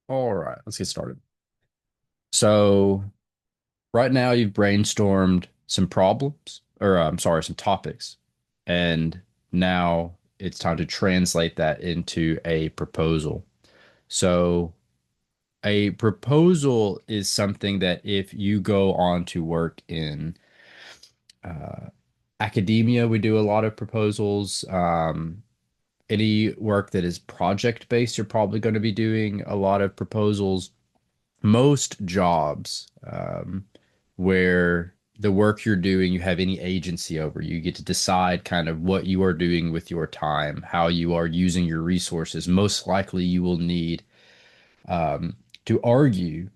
All right, let's get started. So, right now you've brainstormed some problems, or I'm sorry, some topics, and now it's time to translate that into a proposal. So, a proposal is something that if you go on to work in uh, academia, we do a lot of proposals. Any work that is project based, you're probably going to be doing a lot of proposals. Most jobs where the work you're doing, you have any agency over, you get to decide kind of what you are doing with your time, how you are using your resources. Most likely, you will need to argue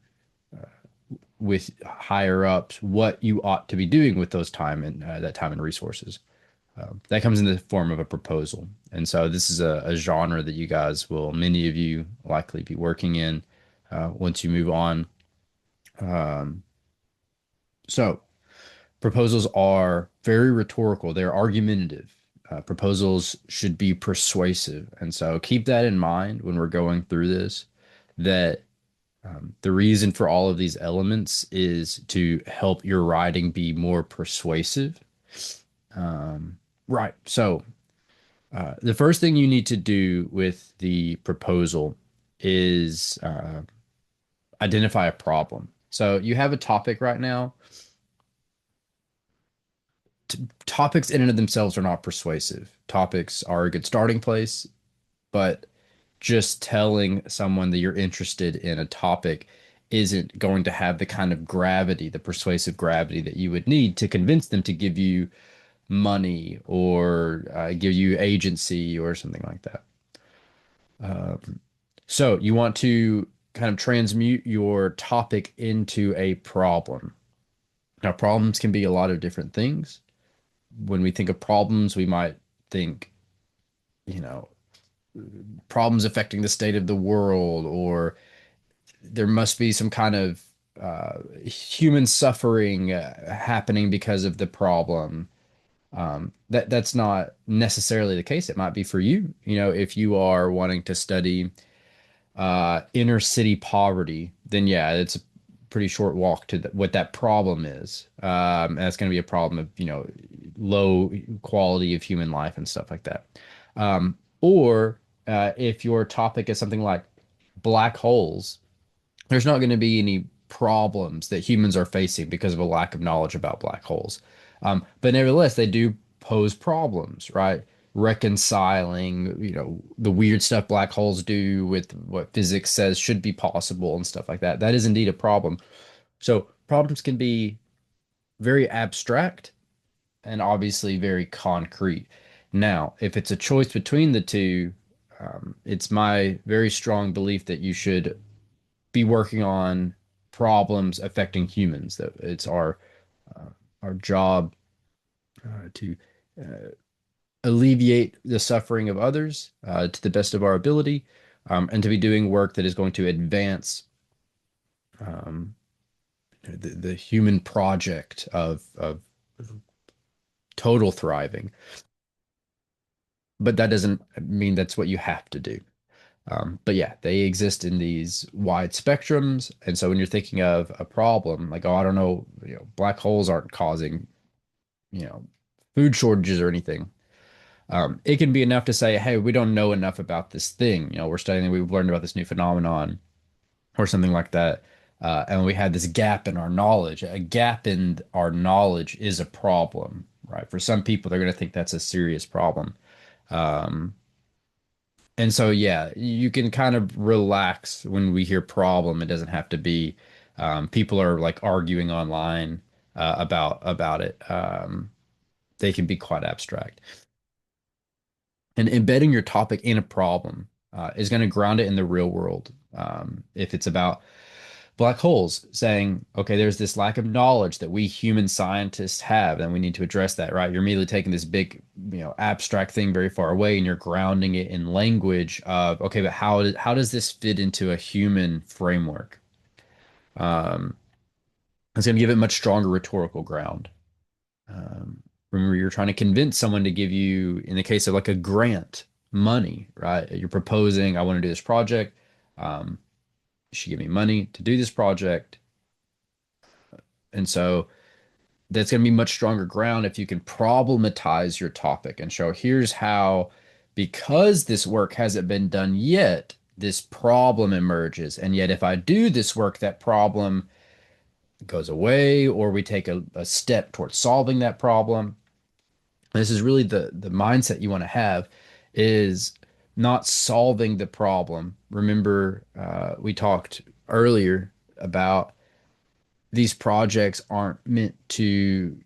with higher ups what you ought to be doing with those time and that time and resources. That comes in the form of a proposal. And so this is a genre that you guys will, many of you likely be working in once you move on. Um, so proposals are very rhetorical, they're argumentative. Proposals should be persuasive. And so keep that in mind when we're going through this, that the reason for all of these elements is to help your writing be more persuasive. Right. So the first thing you need to do with the proposal is identify a problem. So you have a topic right now. Topics in and of themselves are not persuasive. Topics are a good starting place, but just telling someone that you're interested in a topic isn't going to have the kind of gravity, the persuasive gravity that you would need to convince them to give you money or give you agency or something like that. So you want to kind of transmute your topic into a problem. Now, problems can be a lot of different things. When we think of problems, we might think, you know, problems affecting the state of the world, or there must be some kind of human suffering happening because of the problem. That's not necessarily the case. It might be for you. If you are wanting to study inner city poverty, then yeah, it's a pretty short walk to what that problem is. And that's going to be a problem of, low quality of human life and stuff like that. Or if your topic is something like black holes, there's not going to be any problems that humans are facing because of a lack of knowledge about black holes. But nevertheless, they do pose problems, right? Reconciling, the weird stuff black holes do with what physics says should be possible and stuff like that. That is indeed a problem. So problems can be very abstract and obviously very concrete. Now, if it's a choice between the two, it's my very strong belief that you should be working on problems affecting humans. That it's our job to alleviate the suffering of others to the best of our ability, and to be doing work that is going to advance um, the human project of total thriving. But that doesn't mean that's what you have to do. But yeah, they exist in these wide spectrums. And so when you're thinking of a problem, like, oh, I don't know, black holes aren't causing, you know, food shortages or anything. It can be enough to say, hey, we don't know enough about this thing. We're studying, we've learned about this new phenomenon or something like that. And we had this gap in our knowledge. A gap in our knowledge is a problem, right? For some people, they're going to think that's a serious problem. Um, And so, yeah, you can kind of relax when we hear problem. It doesn't have to be people are like arguing online about it. They can be quite abstract. And embedding your topic in a problem is going to ground it in the real world. If it's about black holes, saying, okay, there's this lack of knowledge that we human scientists have, and we need to address that, right? You're immediately taking this big, abstract thing very far away, and you're grounding it in language of, okay, but how does this fit into a human framework? Um, it's going to give it much stronger rhetorical ground. Um, Remember, you're trying to convince someone to give you, in the case of like a grant, money, right? You're proposing, I want to do this project. Um, She gave me money to do this project. And so that's going to be much stronger ground if you can problematize your topic and show here's how, because this work hasn't been done yet, this problem emerges. And yet, if I do this work, that problem goes away, or we take a step towards solving that problem. This is really the mindset you want to have is not solving the problem. Remember, we talked earlier about these projects aren't meant to,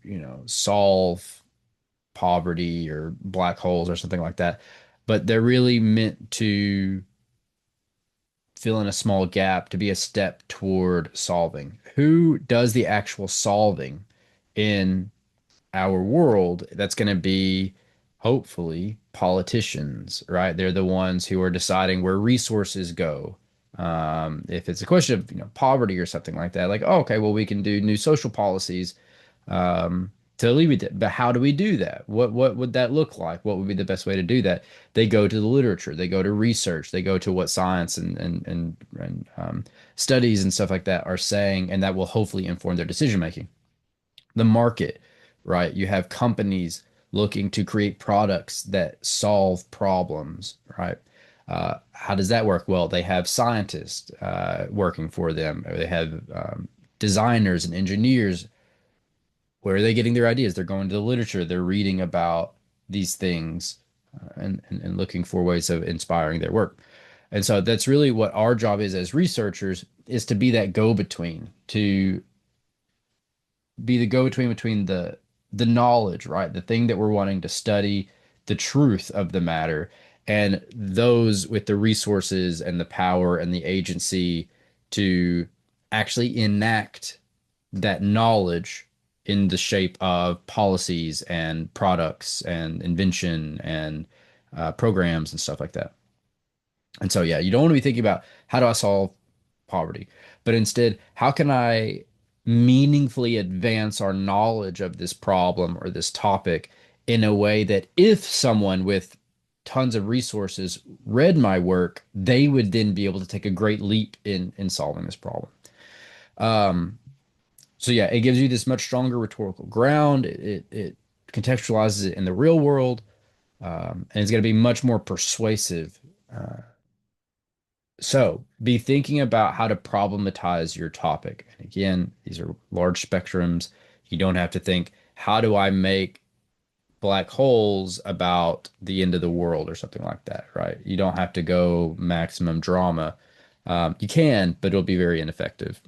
solve poverty or black holes or something like that, but they're really meant to fill in a small gap to be a step toward solving. Who does the actual solving in our world? That's going to be hopefully politicians, right? They're the ones who are deciding where resources go. If it's a question of poverty or something like that, like, oh, okay, well, we can do new social policies to alleviate it. But how do we do that? What would that look like? What would be the best way to do that? They go to the literature, they go to research, they go to what science and studies and stuff like that are saying, and that will hopefully inform their decision making. The market, right? You have companies looking to create products that solve problems, right? How does that work? Well, they have scientists working for them, or they have designers and engineers. Where are they getting their ideas? They're going to the literature, they're reading about these things and looking for ways of inspiring their work. And so that's really what our job is as researchers is to be that go-between, to be the go-between between the knowledge, right? The thing that we're wanting to study, the truth of the matter, and those with the resources and the power and the agency to actually enact that knowledge in the shape of policies and products and invention and programs and stuff like that. And so, yeah, you don't want to be thinking about how do I solve poverty, but instead, how can I meaningfully advance our knowledge of this problem or this topic in a way that if someone with tons of resources read my work, they would then be able to take a great leap in solving this problem. Um, so yeah, it gives you this much stronger rhetorical ground. It contextualizes it in the real world, and it's going to be much more persuasive. Uh, So be thinking about how to problematize your topic. And again, these are large spectrums. You don't have to think, how do I make black holes about the end of the world or something like that, right? You don't have to go maximum drama. You can, but it'll be very ineffective.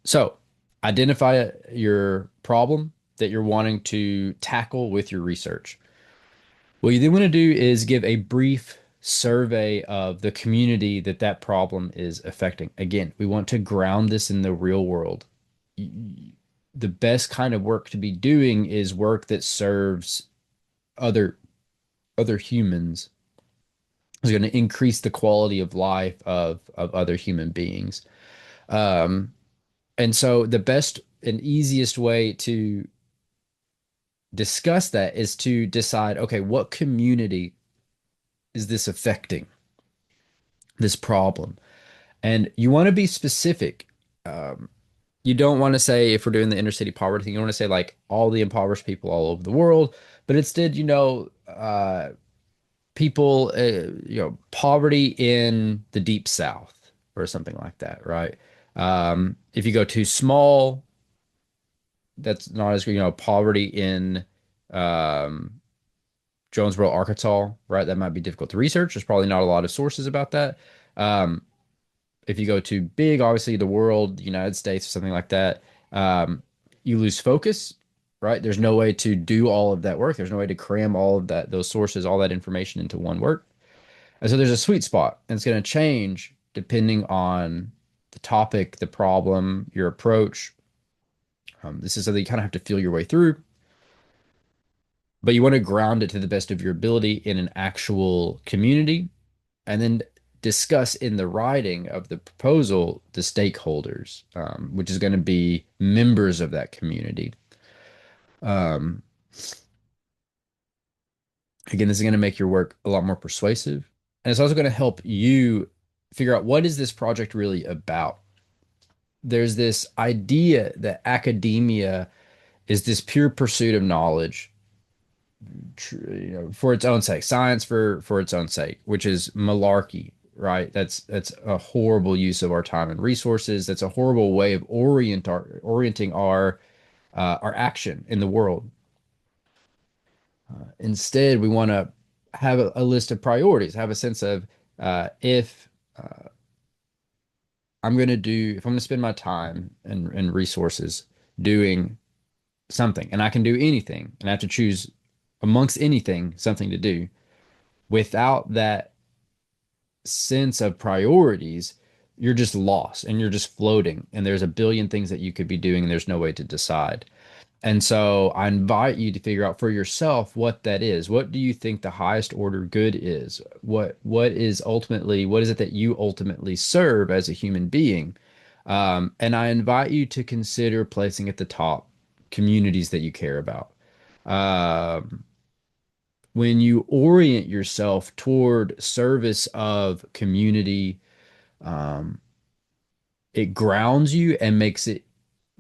So identify your problem that you're wanting to tackle with your research. What you then want to do is give a brief survey of the community that that problem is affecting. Again, we want to ground this in the real world. The best kind of work to be doing is work that serves other other humans. Is going to increase the quality of life of other human beings. Um, and so the best and easiest way to discuss that is to decide, okay, what community is this affecting? This problem. And you want to be specific. Um, you don't want to say, if we're doing the inner city poverty thing, you don't want to say like all the impoverished people all over the world, but instead, people, poverty in the deep South or something like that, right? If you go too small, that's not as good, poverty in um, Jonesboro, Arkansas, right? That might be difficult to research. There's probably not a lot of sources about that. Um, if you go too big, obviously the world, the United States, or something like that, um, you lose focus, right? There's no way to do all of that work. There's no way to cram all of that, those sources, all that information into one work. And so there's a sweet spot, and it's going to change depending on the topic, the problem, your approach. This is something you kind of have to feel your way through, but you want to ground it to the best of your ability in an actual community and then discuss in the writing of the proposal the stakeholders, which is going to be members of that community. Um, Again, this is going to make your work a lot more persuasive, and it's also going to help you. figure out what is this project really about. There's this idea that academia is this pure pursuit of knowledge, for its own sake, science for its own sake, which is malarkey, right? That's a horrible use of our time and resources. That's a horrible way of orienting our action in the world. Instead, we want to have a list of priorities, have a sense of if if I'm going to spend my time and resources doing something, and I can do anything, and I have to choose amongst anything something to do without that sense of priorities, you're just lost and you're just floating, and there's a billion things that you could be doing, and there's no way to decide. And so I invite you to figure out for yourself what that is. What do you think the highest order good is? What is it that you ultimately serve as a human being? And I invite you to consider placing at the top communities that you care about. Um, when you orient yourself toward service of community, um, it grounds you and makes it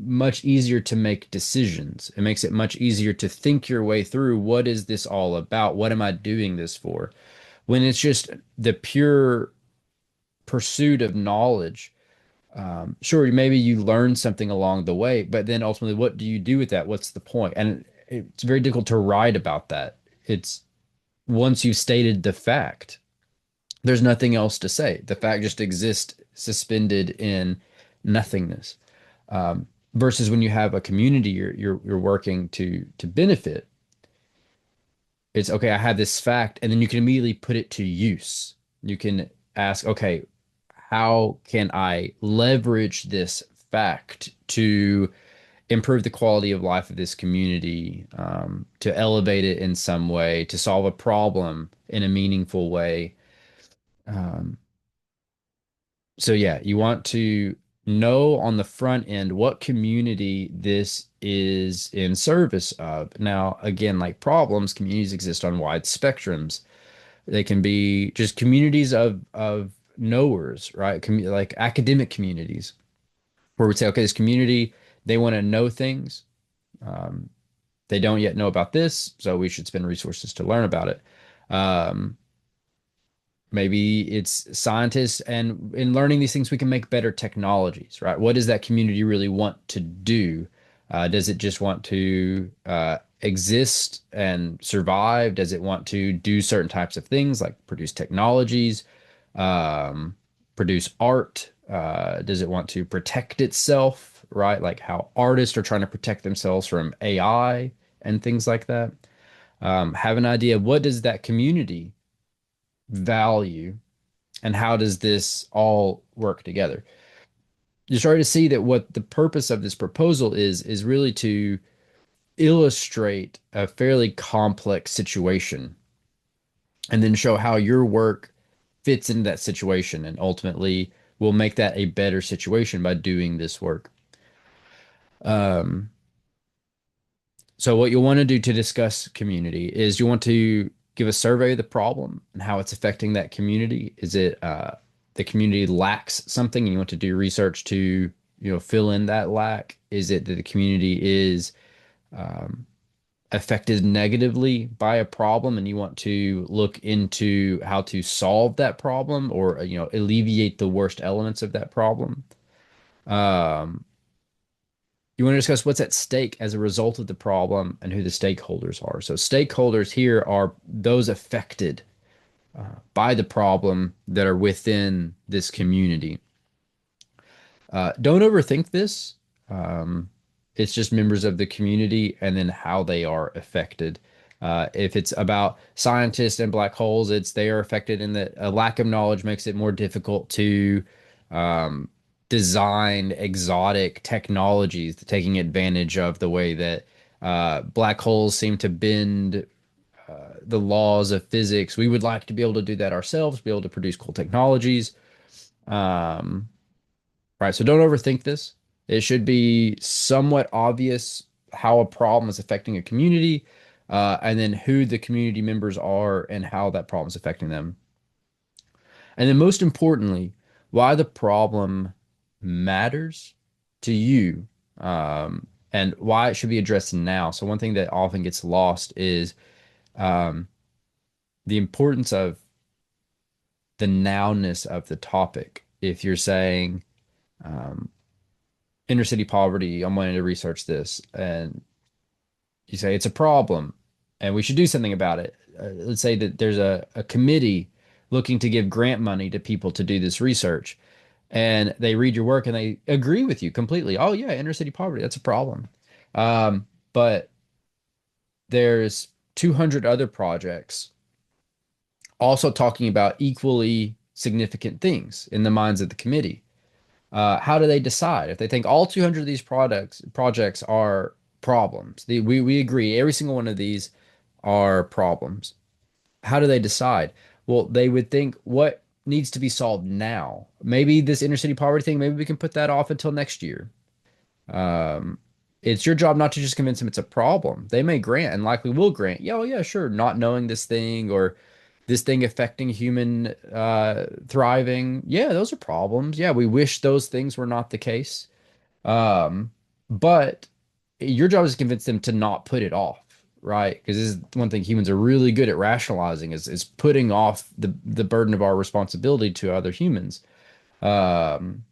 much easier to make decisions. It makes it much easier to think your way through, what is this all about? What am I doing this for? When it's just the pure pursuit of knowledge, sure, maybe you learn something along the way, but then ultimately, what do you do with that? What's the point? And it's very difficult to write about that. It's once you've stated the fact, there's nothing else to say. The fact just exists suspended in nothingness. Versus when you have a community you're working to benefit, it's okay, I have this fact, and then you can immediately put it to use. You can ask, okay, how can I leverage this fact to improve the quality of life of this community, to elevate it in some way, to solve a problem in a meaningful way. Um, So yeah, you want to know on the front end what community this is in service of. Now, again, like problems, communities exist on wide spectrums. They can be just communities of knowers, right? Like academic communities, where we say, okay, this community, they want to know things. Um, they don't yet know about this, so we should spend resources to learn about it. Um, Maybe it's scientists, and in learning these things, we can make better technologies, right? What does that community really want to do? Does it just want to exist and survive? Does it want to do certain types of things like produce technologies, um, produce art? Does it want to protect itself, right? Like how artists are trying to protect themselves from AI and things like that. Have an idea of what does that community value and how does this all work together? You're starting to see that what the purpose of this proposal is really to illustrate a fairly complex situation and then show how your work fits into that situation and ultimately will make that a better situation by doing this work. Um, So what you'll want to do to discuss community is you want to give a survey of the problem and how it's affecting that community. Is it the community lacks something and you want to do research to, fill in that lack? Is it that the community is um, affected negatively by a problem and you want to look into how to solve that problem or, alleviate the worst elements of that problem? Um, you want to discuss what's at stake as a result of the problem and who the stakeholders are. So, stakeholders here are those affected by the problem that are within this community. Don't overthink this. Um, it's just members of the community and then how they are affected. If it's about scientists and black holes, it's they are affected in that a lack of knowledge makes it more difficult to um, design exotic technologies, taking advantage of the way that black holes seem to bend the laws of physics. We would like to be able to do that ourselves, be able to produce cool technologies. Um, Right. So don't overthink this. It should be somewhat obvious how a problem is affecting a community, and then who the community members are and how that problem is affecting them. And then most importantly, why the problem matters to you, and why it should be addressed now. So one thing that often gets lost is um, the importance of the nowness of the topic. If you're saying um, inner city poverty, I'm wanting to research this, and you say it's a problem and we should do something about it. Let's say that there's a committee looking to give grant money to people to do this research, and they read your work and they agree with you completely. Oh, yeah, inner city poverty, that's a problem. But there's 200 other projects also talking about equally significant things in the minds of the committee. How do they decide if they think all 200 of these projects are problems? We agree every single one of these are problems. How do they decide? Well, they would think what needs to be solved now. Maybe this inner city poverty thing, maybe we can put that off until next year. Um, it's your job not to just convince them it's a problem. They may grant and likely will grant, yeah, oh, yeah, sure, not knowing this thing or this thing affecting human thriving. Yeah, those are problems. Yeah, we wish those things were not the case. Um, but your job is to convince them to not put it off, right? Because this is one thing humans are really good at rationalizing is putting off the burden of our responsibility to other humans. Um,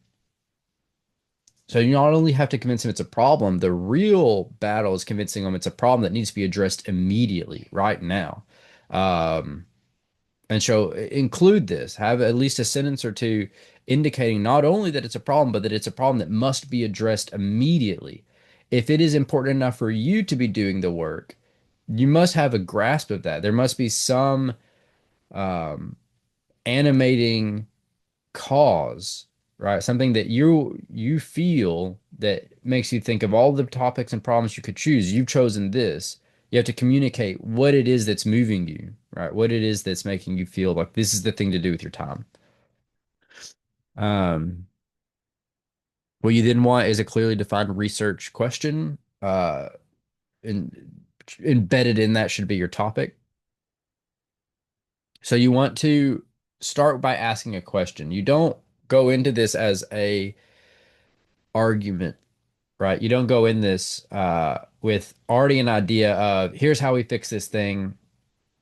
so you not only have to convince them it's a problem, the real battle is convincing them it's a problem that needs to be addressed immediately, right now. Um, and so include this, have at least a sentence or two indicating not only that it's a problem, but that it's a problem that must be addressed immediately. If it is important enough for you to be doing the work, you must have a grasp of that. There must be some um, animating cause, right? Something that you feel that makes you think of all the topics and problems you could choose. You've chosen this. You have to communicate what it is that's moving you, right? What it is that's making you feel like this is the thing to do with your time. Um, what you then want is a clearly defined research question. And embedded in that should be your topic. So you want to start by asking a question. You don't go into this as a argument, right? You don't go in this with already an idea of here's how we fix this thing,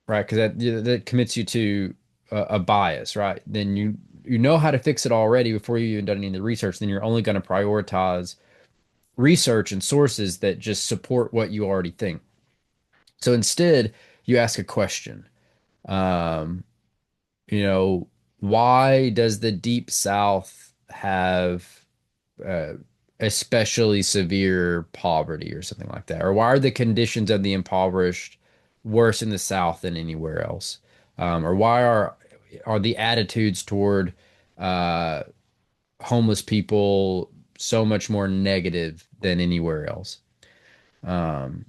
right? Because that commits you to a bias, right? Then you know how to fix it already before you even done any of the research. Then you're only going to prioritize research and sources that just support what you already think. So instead, you ask a question. Um, you know, why does the Deep South have uh, especially severe poverty or something like that? Or why are the conditions of the impoverished worse in the South than anywhere else? Or why are the attitudes toward uh, homeless people so much more negative than anywhere else? Um,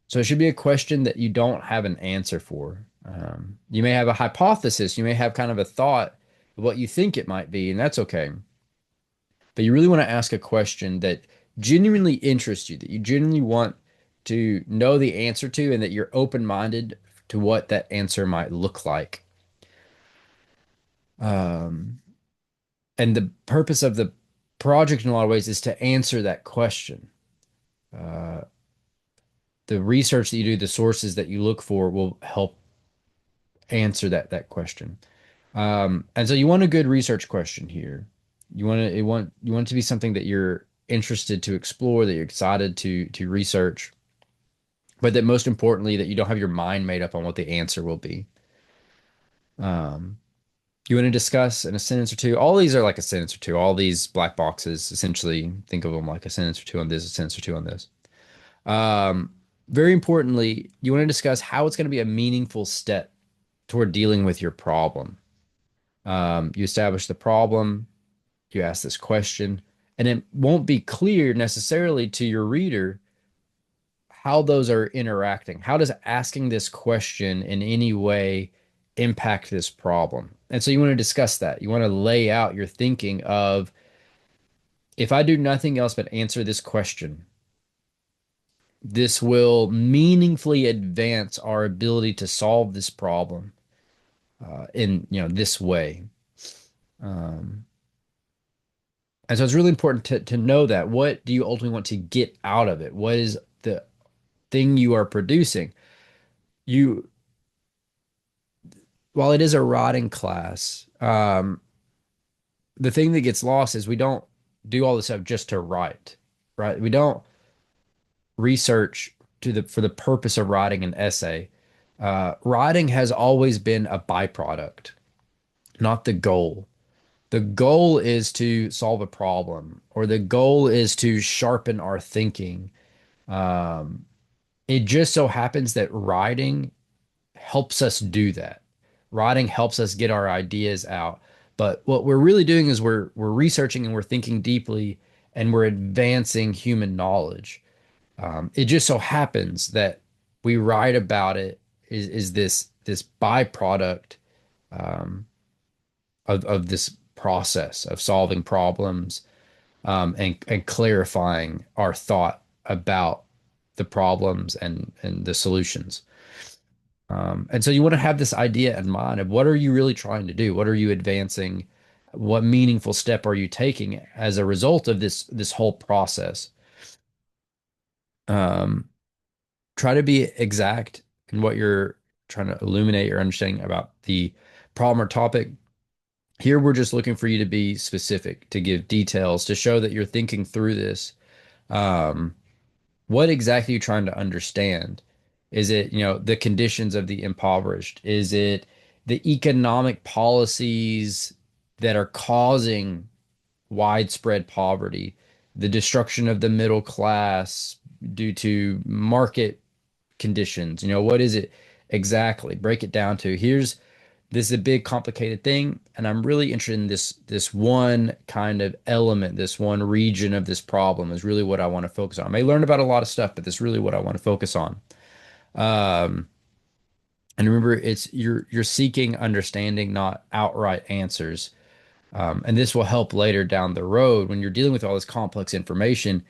so it should be a question that you don't have an answer for. You may have a hypothesis, you may have kind of a thought of what you think it might be, and that's okay. But you really want to ask a question that genuinely interests you, that you genuinely want to know the answer to, and that you're open-minded to what that answer might look like. Um, and the purpose of the project in a lot of ways is to answer that question. Uh, the research that you do, the sources that you look for will help answer that question. And so you want a good research question here. You want it to be something that you're interested to explore, that you're excited to research, but that most importantly that you don't have your mind made up on what the answer will be. Um, you want to discuss in a sentence or two. All these are like a sentence or two. All these black boxes, essentially, think of them like a sentence or two on this, a sentence or two on this. Um, Very importantly, you want to discuss how it's going to be a meaningful step toward dealing with your problem. You establish the problem, you ask this question, and it won't be clear necessarily to your reader how those are interacting. How does asking this question in any way impact this problem? And so you want to discuss that. You want to lay out your thinking of if I do nothing else but answer this question, this will meaningfully advance our ability to solve this problem in this way. Um, And so it's really important to know that. What do you ultimately want to get out of it? What is the thing you are producing? You, while it is a writing class, the thing that gets lost is we don't do all this stuff just to write, right? We don't research to the for the purpose of writing an essay. Writing has always been a byproduct, not the goal. The goal is to solve a problem, or the goal is to sharpen our thinking. Um, it just so happens that writing helps us do that. Writing helps us get our ideas out. But what we're really doing is we're researching and we're thinking deeply and we're advancing human knowledge. It just so happens that we write about it is this byproduct um, of this process of solving problems and clarifying our thought about the problems and the solutions. And so you want to have this idea in mind of what are you really trying to do? What are you advancing? What meaningful step are you taking as a result of this whole process? Um, Try to be exact in what you're trying to illuminate your understanding about the problem or topic. Here, we're just looking for you to be specific, to give details, to show that you're thinking through this. Um, what exactly are you trying to understand? Is it, the conditions of the impoverished? Is it the economic policies that are causing widespread poverty, the destruction of the middle class due to market conditions? What is it exactly? Break it down to this is a big complicated thing, and I'm really interested in this one kind of element, this one region of this problem is really what I want to focus on. I may learn about a lot of stuff, but this is really what I want to focus on. Um, and remember, it's you're seeking understanding, not outright answers. And this will help later down the road when you're dealing with all this complex information.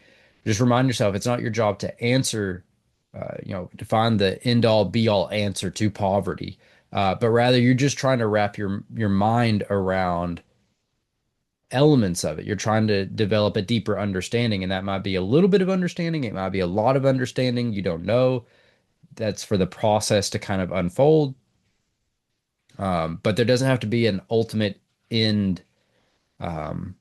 Just remind yourself it's not your job to answer, to find the end all be all answer to poverty, but rather you're just trying to wrap your mind around elements of it. You're trying to develop a deeper understanding, and that might be a little bit of understanding. It might be a lot of understanding. You don't know. That's for the process to kind of unfold. But there doesn't have to be an ultimate end. Um,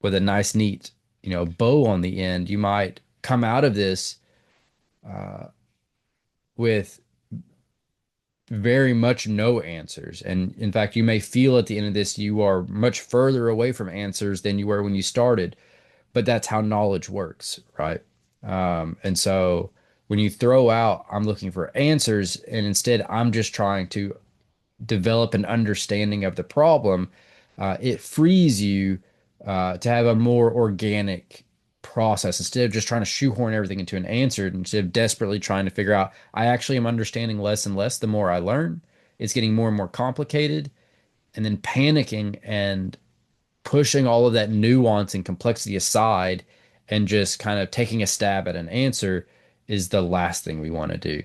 with a nice, neat, bow on the end, you might come out of this uh, with very much no answers. And in fact, you may feel at the end of this you are much further away from answers than you were when you started. But that's how knowledge works, right? And so when you throw out, I'm looking for answers, and instead I'm just trying to develop an understanding of the problem, it frees you to have a more organic process instead of just trying to shoehorn everything into an answer, instead of desperately trying to figure out, I actually am understanding less and less the more I learn. It's getting more and more complicated, and then panicking and pushing all of that nuance and complexity aside and just kind of taking a stab at an answer is the last thing we want to do.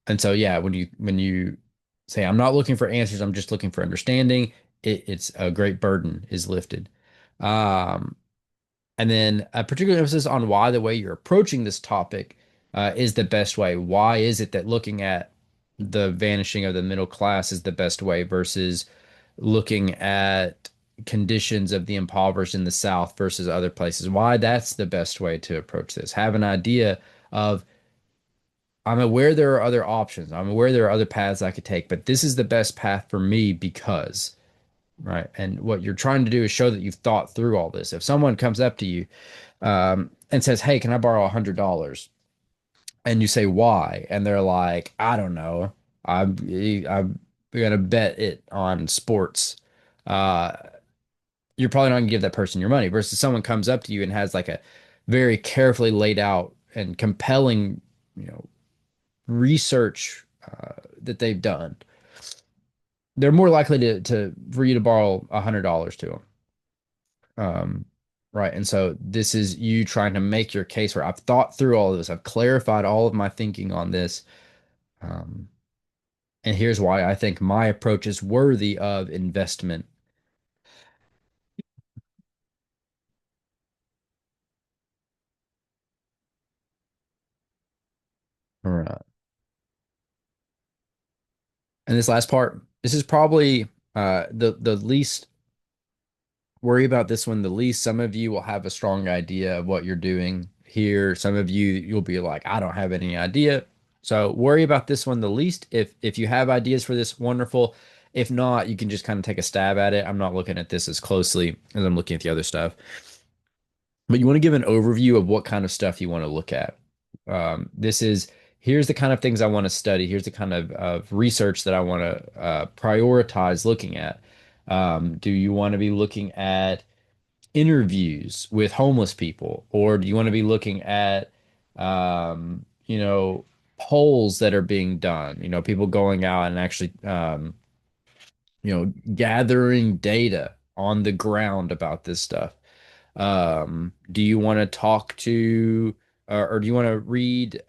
And so yeah, when you say I'm not looking for answers, I'm just looking for understanding, it's a great burden is lifted. Um, and then a particular emphasis on why the way you're approaching this topic is the best way. Why is it that looking at the vanishing of the middle class is the best way versus looking at conditions of the impoverished in the South versus other places? Why that's the best way to approach this. Have an idea of I'm aware there are other options. I'm aware there are other paths I could take, but this is the best path for me because, right? And what you're trying to do is show that you've thought through all this. If someone comes up to you and says, "Hey, can I borrow $100?" and you say, "Why?" and they're like, "I don't know. I'm gonna bet it on sports." Uh, you're probably not gonna give that person your money. Versus someone comes up to you and has like a very carefully laid out and compelling, research that they've done, they're more likely to for you to borrow $100 to them. Right. And so this is you trying to make your case where I've thought through all of this. I've clarified all of my thinking on this. Um, and here's why I think my approach is worthy of investment. All right. And this last part, this is probably the least worry about this one the least. Some of you will have a strong idea of what you're doing here. Some of you you'll be like, I don't have any idea. So worry about this one the least. If you have ideas for this, wonderful. If not, you can just kind of take a stab at it. I'm not looking at this as closely as I'm looking at the other stuff. But you want to give an overview of what kind of stuff you want to look at. This is here's the kind of things I want to study. Here's the kind of research that I want to prioritize looking at. Do you want to be looking at interviews with homeless people, or do you want to be looking at, polls that are being done? People going out and actually, gathering data on the ground about this stuff. Do you want to talk to, or do you want to read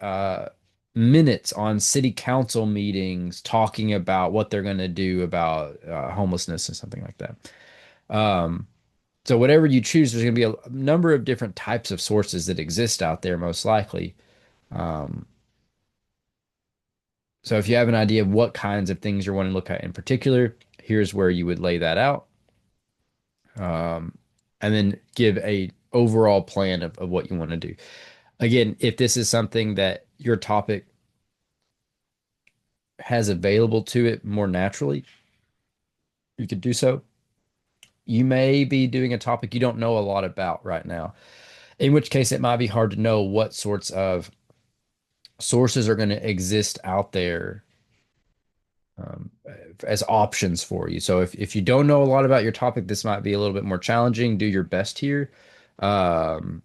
minutes on city council meetings talking about what they're going to do about homelessness and something like that? Um, so whatever you choose, there's going to be a number of different types of sources that exist out there, most likely. Um, so if you have an idea of what kinds of things you want to look at in particular, here's where you would lay that out. Um, and then give a overall plan of what you want to do. Again, if this is something that your topic has available to it more naturally, you could do so. You may be doing a topic you don't know a lot about right now, in which case it might be hard to know what sorts of sources are going to exist out there um, as options for you. So if you don't know a lot about your topic, this might be a little bit more challenging. Do your best here. Um,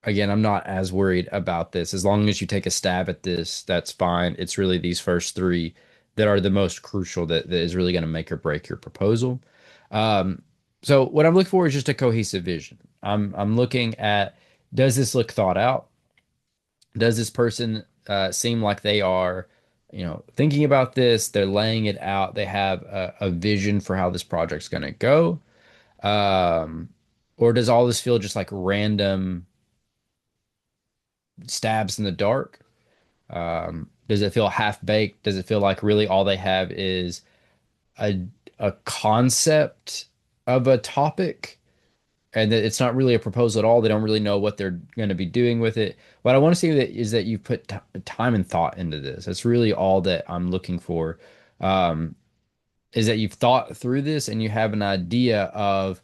Again, I'm not as worried about this. As long as you take a stab at this, that's fine. It's really these first three that are the most crucial that is really going to make or break your proposal. Um, so what I'm looking for is just a cohesive vision. I'm looking at, does this look thought out? Does this person seem like they are, thinking about this? They're laying it out. They have a vision for how this project's going to go. Um, or does all this feel just like random stabs in the dark? Does it feel half baked? Does it feel like really all they have is a a concept of a topic and that it's not really a proposal at all? They don't really know what they're going to be doing with it. What I want to see that is that you put t time and thought into this. That's really all that I'm looking for. Um, is that you've thought through this and you have an idea of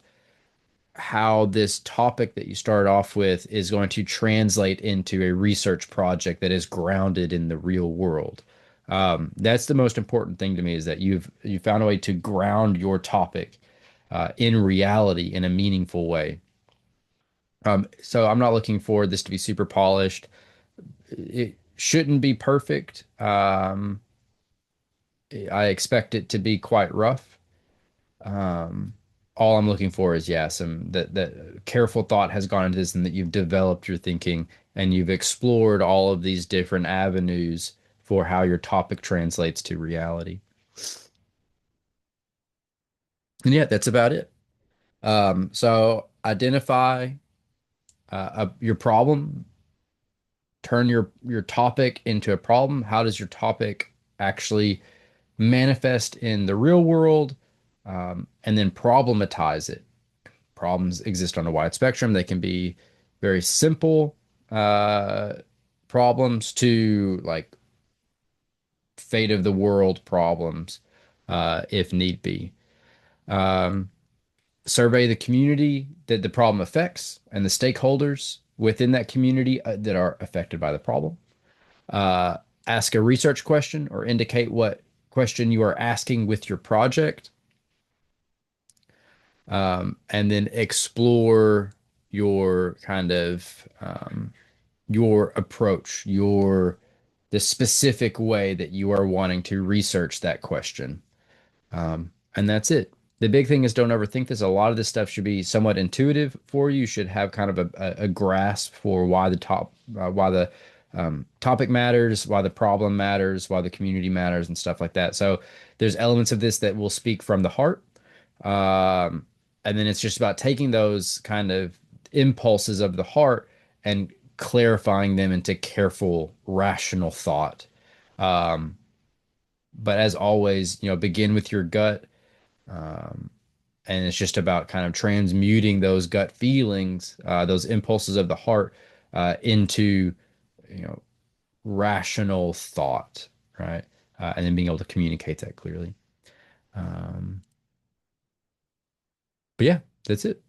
how this topic that you start off with is going to translate into a research project that is grounded in the real world. That's the most important thing to me is that you found a way to ground your topic in reality in a meaningful way. So I'm not looking for this to be super polished. It shouldn't be perfect. I expect it to be quite rough. Um, all I'm looking for is, yeah, some that careful thought has gone into this and that you've developed your thinking and you've explored all of these different avenues for how your topic translates to reality. And yeah, that's about it. So identify your problem, turn your topic into a problem. How does your topic actually manifest in the real world? And then problematize it. Problems exist on a wide spectrum. They can be very simple uh, problems to like fate of the world problems, if need be. Um, Survey the community that the problem affects and the stakeholders within that community that are affected by the problem. Uh, Ask a research question or indicate what question you are asking with your project, and then explore your kind of your approach, your the specific way that you are wanting to research that question. And that's it. The big thing is don't overthink this. A lot of this stuff should be somewhat intuitive for you. You should have kind of a grasp for why the topic matters, why the problem matters, why the community matters, and stuff like that. So there's elements of this that will speak from the heart. And then it's just about taking those kind of impulses of the heart and clarifying them into careful, rational thought. Um, but as always, begin with your gut. Um, and it's just about kind of transmuting those gut feelings, those impulses of the heart, into, you know, rational thought, right? And then being able to communicate that clearly. Um, but yeah, that's it.